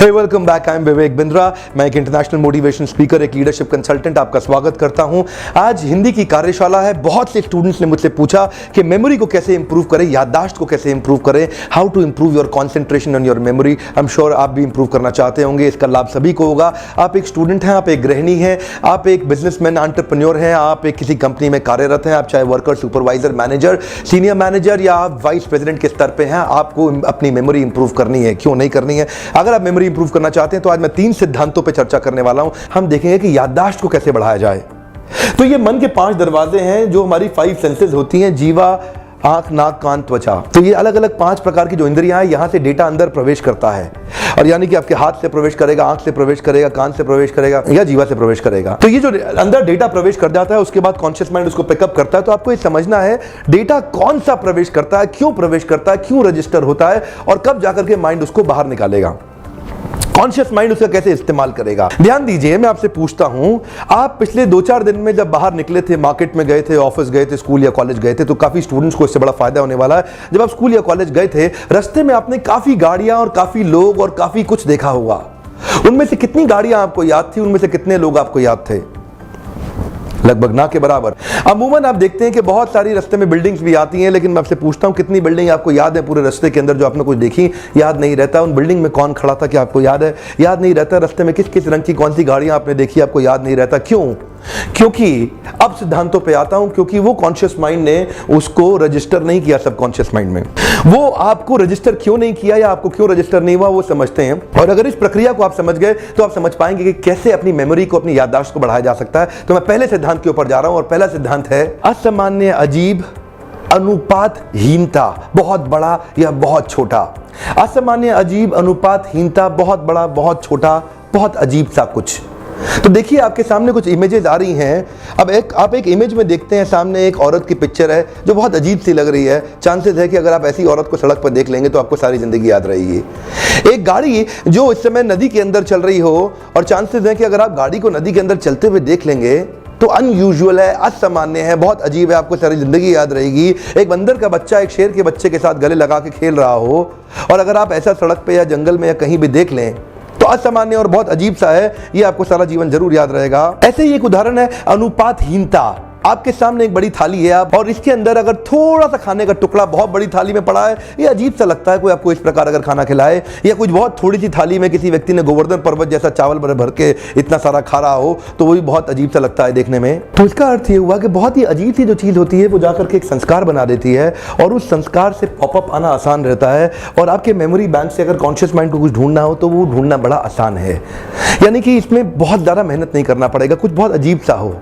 Hey welcome back, I am Vivek Bindra. मैं एक international motivation speaker, एक लीडरशिप कंसल्टेंट आपका स्वागत करता हूं। आज हिंदी की कार्यशाला है। बहुत से स्टूडेंट्स ने मुझसे पूछा कि मेमोरी को कैसे इंप्रूव करें, याददाश्त को कैसे इंप्रूव करें, how to improve your concentration on your memory. I am sure आप भी इंप्रूव करना चाहते होंगे। इसका लाभ सभी को होगा। आप एक स्टूडेंट हैं, आप एक गृहिणी हैं, आप एक बिजनेसमैन एंटरप्रेन्योर हैं, आप एक किसी कंपनी में कार्यरत हैं, आप चाहे worker, supervisor, manager, senior manager या आप वाइस प्रेसिडेंट के स्तर पे हैं, आपको अपनी मेमोरी इंप्रूव करनी है। क्यों नहीं करनी है? अगर आप मेमोरी इंप्रूव करना चाहते हैं तो आज मैं 3 सिद्धांतों पे चर्चा करने वाला हूं। हम देखेंगे कि याददाश्त को कैसे बढ़ाया जाए। तो ये मन के 5 दरवाजे हैं जो हमारी 5 सेंसेस होती हैं, जीवा, आंख, नाक, कान, त्वचा। तो ये अलग अलग 5 प्रकार की जो इंद्रियां हैं, यहां से डेटा अंदर प्रवेश करता है। और यानी कि आपके हाथ से प्रवेश करेगा, आंख से प्रवेश करेगा, कान से प्रवेश करेगा या जीवा से प्रवेश करेगा। तो ये जो अंदर डेटा प्रवेश कर जाता है, उसके बाद कॉन्शियस माइंड उसको पिकअप करता है। तो आपको ये समझना है डेटा कौन सा प्रवेश करता है, क्यों प्रवेश करता है, क्यों रजिस्टर होता है और कब जाकर के माइंड उसको बाहर निकालेगा। कॉन्शियस माइंड उसका कैसे इस्तेमाल करेगा। ध्यान दीजिए, मैं आपसे पूछता हूं, आप पिछले 2-4 दिन में जब बाहर निकले थे, मार्केट में गए थे, ऑफिस गए थे, स्कूल या कॉलेज गए थे, तो काफी स्टूडेंट्स को इससे बड़ा फायदा होने वाला है। जब आप स्कूल या कॉलेज गए थे, रास्ते में आपने काफी गाड़ियां और काफी लोग और काफी कुछ देखा होगा। उनमें से कितनी गाड़ियां आपको याद थी, उनमें से कितने लोग आपको याद थे? लगभग ना के बराबर। अमूमन आप देखते हैं कि बहुत सारी रास्ते में बिल्डिंग्स भी आती हैं, लेकिन मैं आपसे पूछता हूं कितनी बिल्डिंग आपको याद है पूरे रास्ते के अंदर जो आपने कुछ देखी? याद नहीं रहता। उन बिल्डिंग में कौन खड़ा था क्या आपको याद है? याद नहीं रहता। रास्ते में किस किस रंग की कौन सी गाड़ियां आपने देखी आपको याद नहीं रहता। क्यों? क्योंकि अब सिद्धांतों पे आता हूं, क्योंकि वो कॉन्शियस माइंड ने उसको रजिस्टर नहीं किया सबकॉन्शियस माइंड में। वो आपको रजिस्टर क्यों नहीं किया या आपको क्यों रजिस्टर नहीं हुआ वो समझते हैं। और अगर इस प्रक्रिया को आप समझ गए तो आप समझ पाएंगे कि कैसे अपनी मेमोरी को, अपनी याददाश्त को बढ़ाया जा सकता है। तो मैं पहले सिद्धांत के ऊपर जा रहा हूं और पहला सिद्धांत है असामान्य, अजीब, अनुपातहीनता, बहुत बड़ा या बहुत छोटा। असामान्य, अजीब, अनुपातहीनता, बहुत बड़ा, बहुत छोटा, बहुत अजीब सा कुछ। तो देखिए आपके सामने कुछ इमेजेस आ रही हैं। अब आप एक इमेज में देखते हैं, सामने एक औरत की पिक्चर है जो बहुत अजीब सी लग रही है। चांसेस है कि अगर आप ऐसी औरत को सड़क पर देख लेंगे तो आपको सारी जिंदगी याद रहेगी। एक गाड़ी जो इस समय नदी के अंदर चल रही हो, और चांसेस है कि अगर आप गाड़ी को नदी के अंदर चलते हुए देख लेंगे तो अनयूजुअल है, असामान्य है, बहुत अजीब है, आपको सारी जिंदगी याद रहेगी। एक बंदर का बच्चा एक शेर के बच्चे के साथ गले लगा के खेल रहा हो, और अगर आप ऐसा सड़क पे या जंगल में या कहीं भी देख लें तो असामान्य और बहुत अजीब सा है, ये आपको सारा जीवन जरूर याद रहेगा। ऐसे ही एक उदाहरण है अनुपातहीनता। आपके सामने एक बड़ी थाली है और इसके अंदर अगर थोड़ा सा खाने का टुकड़ा बहुत बड़ी थाली में पड़ा है, ये अजीब सा लगता है। कोई आपको इस प्रकार अगर खाना खिलाए, या कुछ बहुत थोड़ी सी थाली में किसी व्यक्ति ने गोवर्धन पर्वत जैसा चावल भर भर के इतना सारा खा रहा हो, तो वो भी बहुत अजीब सा लगता है देखने में। तो इसका अर्थ ये हुआ कि बहुत ही अजीब सी जो चीज होती है वो जाकर के एक संस्कार बना देती है, और उस संस्कार से पॉपअप आना आसान रहता है। और आपके मेमोरी बैंक से अगर कॉन्शियस माइंड को कुछ ढूंढना हो तो वो ढूंढना बड़ा आसान है। यानी कि इसमें बहुत ज्यादा मेहनत नहीं करना पड़ेगा। कुछ बहुत अजीब सा हो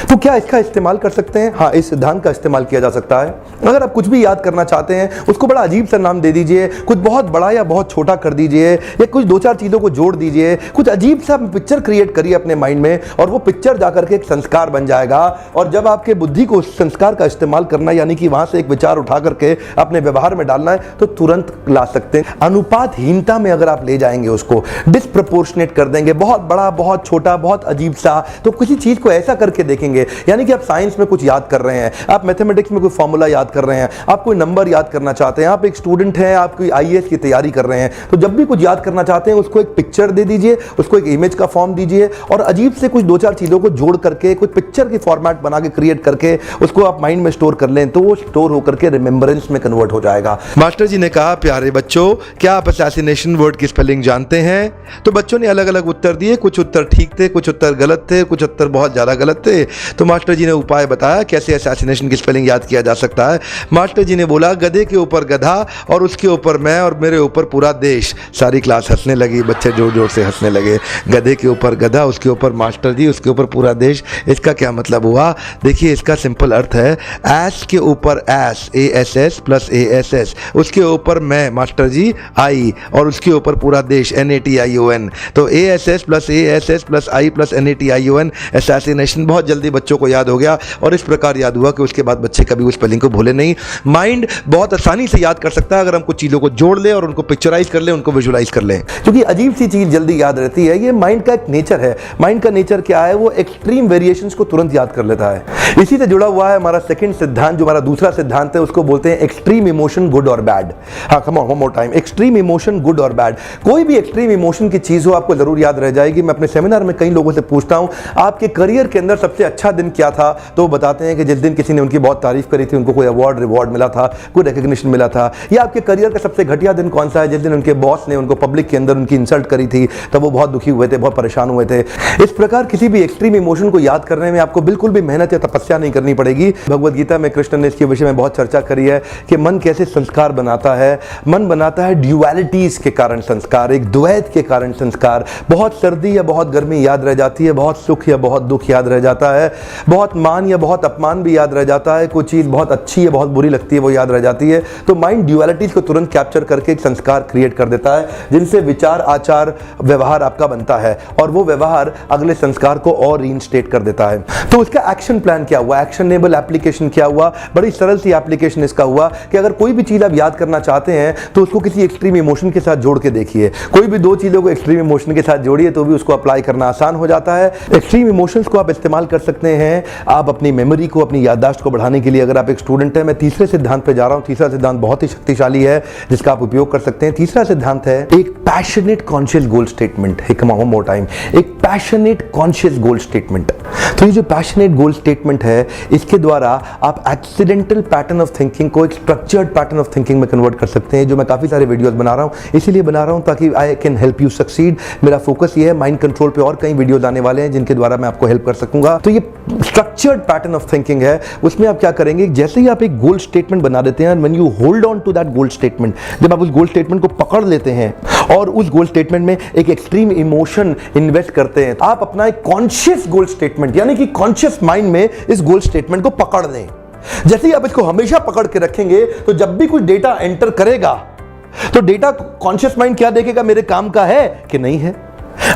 तो क्या इसका इस्तेमाल कर सकते हैं? हाँ, इस सिद्धांत का इस्तेमाल किया जा सकता है। अगर आप कुछ भी याद करना चाहते हैं, उसको बड़ा अजीब सा नाम दे दीजिए, कुछ बहुत बड़ा या बहुत छोटा कर दीजिए, या कुछ 2-4 चीज़ों को जोड़ दीजिए, कुछ अजीब सा पिक्चर क्रिएट करिए अपने माइंड में, और वो पिक्चर जाकर के एक संस्कार बन जाएगा। और जब आपके बुद्धि को उस संस्कार का इस्तेमाल करना, यानी कि वहां से एक विचार उठा करके अपने व्यवहार में डालना है, तो तुरंत ला सकते हैं। अनुपातहीनता में अगर आप ले जाएंगे, उसको डिस्प्रपोर्शनेट कर देंगे, बहुत बड़ा, बहुत छोटा, बहुत अजीब सा, तो किसी चीज़ को ऐसा करके देखेंगे। यानी कि आप साइंस में कुछ याद कर रहे हैं, आप मैथमेटिक्स में कोई फॉर्मूला याद कर रहे हैं, आप कोई नंबर याद करना चाहते हैं, आप एक स्टूडेंट हैं, आप कोई आईएएस की तैयारी कर रहे हैं, तो जब भी कुछ याद करना चाहते हैं उसको एक पिक्चर दे दीजिए, उसको एक इमेज का फॉर्म दीजिए, और अजीब से कुछ 2-4 चीज़ों को जोड़ करके कुछ पिक्चर की फॉर्मेट बना के क्रिएट करके उसको आप माइंड में स्टोर कर लें, तो वो स्टोर होकर के रिमेंबरेंस में कन्वर्ट हो जाएगा। मास्टर जी ने कहा, प्यारे बच्चों, क्या आप असैसिनेशन वर्ड की स्पेलिंग जानते हैं? तो बच्चों ने अलग अलग उत्तर दिए। कुछ उत्तर ठीक थे, कुछ उत्तर गलत थे, कुछ उत्तर बहुत ज़्यादा गलत थे। तो मास्टर जी ने उपाय बताया कैसे असैसिनेशन की स्पेलिंग याद किया जा सकता है। मास्टर जी ने बोला, गधे के ऊपर गधा और उसके ऊपर मैं और मेरे ऊपर पूरा देश। सारी क्लास हंसने लगी, बच्चे जोर जोर से हंसने लगे। गधे के ऊपर गधा, उसके ऊपर मास्टर जी, उसके ऊपर पूरा देश। इसका क्या मतलब हुआ? देखिए, इसका सिंपल अर्थ है एस के ऊपर एस, ASS प्लस ASS, उसके ऊपर मैं मास्टर जी आई, और उसके ऊपर पूरा देश NATION। तो ASS plus ASS plus I plus NATION, assassination बहुत बहुत जल्दी बच्चों को याद हो गया और इस प्रकार याद हुआ कि उसके बाद बच्चे कभी उस स्पेलिंग को भूले नहीं। माइंड बहुत आसानी से याद कर सकता है अगर हम कुछ चीज़ों को जोड़ ले और उनको पिक्चराइज कर ले, उनको विजुलाइज कर ले, क्योंकि अजीब सी चीज़ जल्दी याद रहती है। ये माइंड का एक नेचर है। माइंड का नेचर क्या है? वो एक्सट्रीम वेरिएशंस को तुरंत याद कर लेता है। इसी से जुड़ा हुआ है हमारा सेकंड सिद्धांत, जो हमारा दूसरा सिद्धांत है, उसको बोलते हैं एक्सट्रीम इमोशन गुड और बैड। हाँ, come on, one more time. Extreme emotion good और बैड। कोई भी एक्सट्रीम इमोशन की चीज़ हो आपको जरूर याद रह जाएगी। मैं अपने सेमिनार में कई लोगों से पूछता हूं आपके करियर के अंदर सबसे अच्छा दिन क्या था, तो वो बताते हैं कि जिस दिन किसी ने उनकी बहुत तारीफ करी थी, उनको कोई अवार्ड रिवॉर्ड मिला था, कोई रिकग्निशन मिला था। या आपके करियर का सबसे घटिया दिन कौन सा है? जिस दिन उनके बॉस ने उनको पब्लिक के अंदर उनकी इंसल्ट करी थी, तब वो बहुत दुखी हुए थे, बहुत परेशान हुए थे। इस प्रकार किसी भी एक्सट्रीम इमोशन को याद करने में आपको बिल्कुल भी मेहनत या तपस्या नहीं करनी पड़ेगी। भगवद गीता में कृष्ण ने इसके विषय में बहुत चर्चा करी है कि मन कैसे संस्कार बनाता है। मन बनाता है ड्यूअलिटीज के कारण संस्कार, एक द्वैत के कारण संस्कार। बहुत सर्दी या बहुत गर्मी याद रह जाती है, बहुत सुख या बहुत दुख याद रह जाता है, बहुत मान या बहुत अपमान भी याद रह जाता है, कोई चीज़ बहुत अच्छी या बहुत बुरी लगती है वो याद रह जाती है। तो माइंड ड्यूअलिटीज को तुरंत कैप्चर करके एक संस्कार क्रिएट कर देता है, जिनसे विचार, आचार, व्यवहार आपका बनता है और वो व्यवहार अगले संस्कार को और रीइंस्टेट कर देता है। तो उसका एक्शन प्लान क्या हुआ, एक्शनेबल एप्लीकेशन क्या हुआ? बड़ी सरल सी एप्लीकेशन इसका हुआ कि अगर कोई भी चीज़ आप याद करना चाहते हैं तो उसको किसी एक्सट्रीम इमोशन के साथ जोड़ के देखिए। कोई भी दो चीज़ों को एक्सट्रीम इमोशन के साथ जोड़िए तो भी उसको अप्लाई करना आसान हो जाता है। एक्सट्रीम इमोशंस को आप इस्तेमाल कर सकते हैं आप अपनी मेमोरी को, अपनी याददाश्त को बढ़ाने के लिए। अगर आप एक स्टूडेंट हैं, मैं तीसरे सिद्धांत पे जा रहा हूं। तीसरा सिद्धांत बहुत ही शक्तिशाली है जिसका आप उपयोग कर सकते हैं। तीसरा सिद्धांत है एक पैशनेट कॉन्शियस गोल स्टेटमेंट। वन मोर टाइम, एक पैशनेट कॉन्शियस गोल स्टेटमेंट। तो ये जो पैशनेट गोल स्टेटमेंट है, इसके द्वारा आप एक्सीडेंटल पैटर्न ऑफ थिंकिंग को एक स्ट्रक्चर्ड पैटर्न ऑफ थिंकिंग में कन्वर्ट कर सकते हैं, जो मैं काफी सारे वीडियोस बना रहा हूं। इसीलिए बना रहा हूं ताकि I can help you succeed. मेरा फोकस ये है, माइंड कंट्रोल पे और कई वीडियोस आने वाले हैं जिनके द्वारा मैं आपको हेल्प कर सकूंगा। तो ये स्ट्रक्चर्ड पैटर्न ऑफ थिंकिंग है। उसमें आप क्या करेंगे, जैसे ही आप एक गोल स्टेटमेंट बना देते हैं, when you hold on to that goal statement, जब आप उस गोल स्टेटमेंट को पकड़ लेते हैं और उस गोल स्टेटमेंट में एक एक्सट्रीम इमोशन इन्वेस्ट करते हैं, आप अपना एक कॉन्शियस गोल स्टेटमेंट यानी कि कॉन्शियस माइंड में इस गोल स्टेटमेंट को पकड़ लें। जैसे ही आप इसको हमेशा पकड़ के रखेंगे तो जब भी कुछ डेटा एंटर करेगा तो डेटा कॉन्शियस माइंड क्या देखेगा, मेरे काम का है कि नहीं है।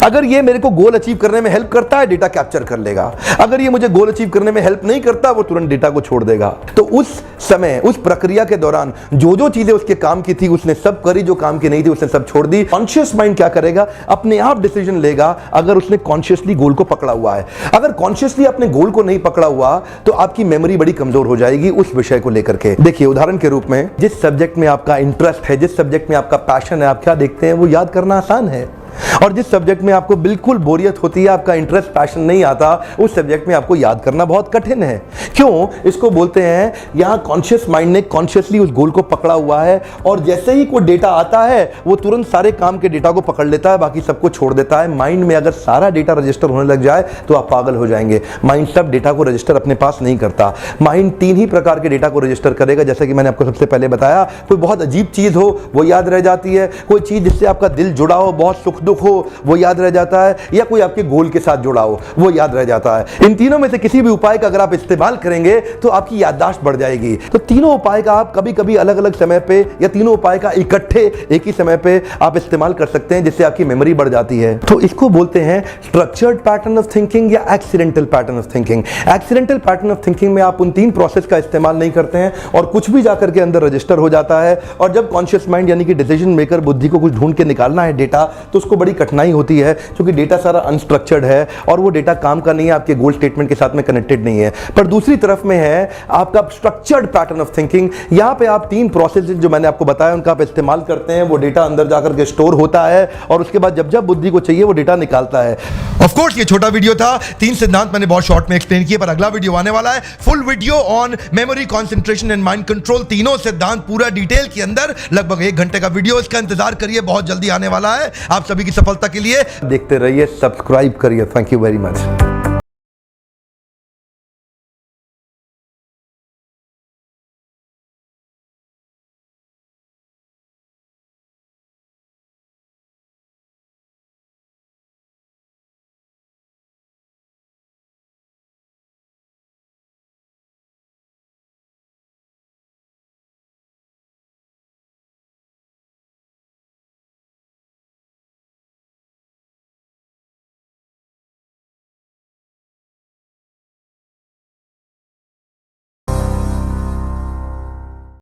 अगर ये मेरे को गोल अचीव करने में हेल्प करता है, डेटा कैप्चर कर लेगा। अगर ये मुझे गोल अचीव करने में हेल्प नहीं करता, वो तुरंत डेटा को छोड़ देगा। तो उस समय, उस प्रक्रिया के दौरान जो जो चीजें उसके काम की थी उसने सब करी, जो काम की नहीं थी उसने सब छोड़ दी। कॉन्शियस माइंड क्या करेगा, अपने आप डिसीजन लेगा अगर उसने कॉन्शियसली गोल को पकड़ा हुआ है। अगर कॉन्शियसली अपने गोल को नहीं पकड़ा हुआ तो आपकी मेमोरी बड़ी कमजोर हो जाएगी उस विषय को लेकर के। देखिए, उदाहरण के रूप में जिस सब्जेक्ट में आपका इंटरेस्ट है, जिस सब्जेक्ट में आपका पैशन है, आप क्या देखते हैं, वो याद करना आसान है। और जिस सब्जेक्ट में आपको बिल्कुल बोरियत होती है, आपका इंटरेस्ट, पैशन नहीं आता, उस सब्जेक्ट में आपको याद करना बहुत कठिन है। क्यों? इसको बोलते हैं, यहां कॉन्शियस माइंड ने कॉन्शियसली उस गोल को पकड़ा हुआ है और जैसे ही कोई डेटा आता है वो तुरंत सारे काम के डेटा को पकड़ लेता है, बाकी सबको छोड़ देता है। माइंड में अगर सारा डेटा रजिस्टर होने लग जाए तो आप पागल हो जाएंगे। माइंड सब डेटा को रजिस्टर अपने पास नहीं करता। माइंड 3 ही प्रकार के डेटा को रजिस्टर करेगा, जैसे कि मैंने आपको सबसे पहले बताया। कोई बहुत अजीब चीज हो वो याद रह जाती है, कोई चीज जिससे आपका दिल जुड़ा हो, बहुत सुख दुख हो वो याद रह जाता है, या कोई आपके गोल के साथ जुड़ा हो वो याद रह जाता है। इन तीनों में से किसी भी उपाय का अगर आप इस्तेमाल करेंगे तो आपकी याददाश्त बढ़ जाएगी। तो तीनों उपाय का आप कभी कभी अलग अलग समय पे या तीनों उपाय का इकट्ठे एक ही समय पे आप इस्तेमाल कर सकते हैं, जिससे आपकी मेमोरी बढ़ जाती है। तो इसको बोलते हैं स्ट्रक्चर्ड पैटर्न ऑफ थिंकिंग या accidental pattern of thinking. Accidental pattern of thinking में आप उन 3 प्रोसेस का इस्तेमाल नहीं करते हैं और कुछ भी जाकर के अंदर रजिस्टर हो जाता है। और जब कॉन्शियस माइंड यानी कि डिसीजन मेकर बुद्धि को कुछ ढूंढ के निकालना है डेटा, तो उसको बड़ी कठिनाई होती है क्योंकि डेटा सारा अनस्ट्रक्चर्ड है और वो डेटा काम का नहीं है, आपके गोल स्टेटमेंट के साथ में कनेक्टेड नहीं है। पर दूसरी तरफ में है आपका स्ट्रक्चर्ड पैटर्न ऑफ थिंकिंग। यहां पे आप 3 प्रोसेस जो मैंने आपको बताया उनका आप इस्तेमाल करते हैं, वो डेटा अंदर जाकर के स्टोर होता है और उसके बाद जब जब बुद्धि को चाहिए वो डेटा निकालता है। ऑफ कोर्स ये छोटा वीडियो था, 3 सिद्धांत मैंने बहुत शॉर्ट में एक्सप्लेन किए, पर अगला वीडियो आने वाला है, full video on memory, concentration and mind control. तीनों सिद्धांत पूरा डिटेल के अंदर, लगभग 1 घंटे का वीडियो। इसका इंतजार करिए, बहुत जल्दी आने वाला है। आप सभी की सफलता के लिए देखते रहिए, सब्सक्राइब करिए। Thank you very much.